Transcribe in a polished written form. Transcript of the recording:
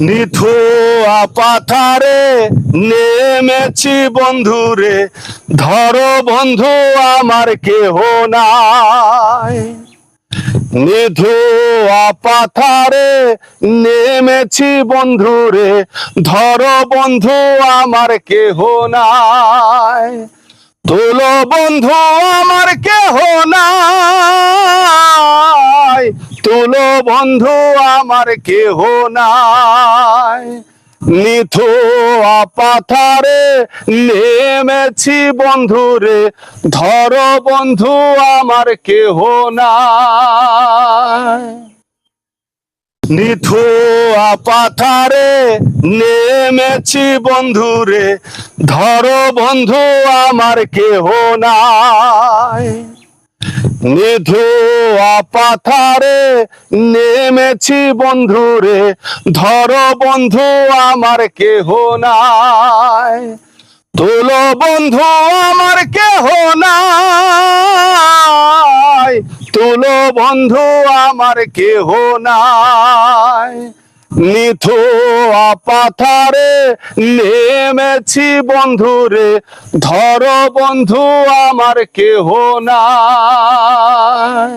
নিথুয়া পাথারে নেমেছি বন্ধুরে, ধরো বন্ধু আমার কেহ নাই। নিথুয়া পাথারে নেমেছি বন্ধুরে, ধরো বন্ধু আমার কেহ নাই। তোলো বন্ধু আমার কেহ নাই, তোলো বন্ধু আমার কেহ নাই। নিথুয়া পাথারে নেমেছি বন্ধুরে, ধরো বন্ধু আমার কেহ নাই। নিথুয়া পাথারে নেমেছি বন্ধুরে, ধরো বন্ধু আমার কেহ নাই। নিথুয়া পাথারে নেমেছি বন্ধুরে, ধরো বন্ধু আমার কেহ নাই। তোলো বন্ধু আমার কেহ নাই, তোলো বন্ধু আমার কেহ নাই। নিথুয়া পাথারে নেমেছি বন্ধুরে, ধরো বন্ধু আমার কেহ নাই।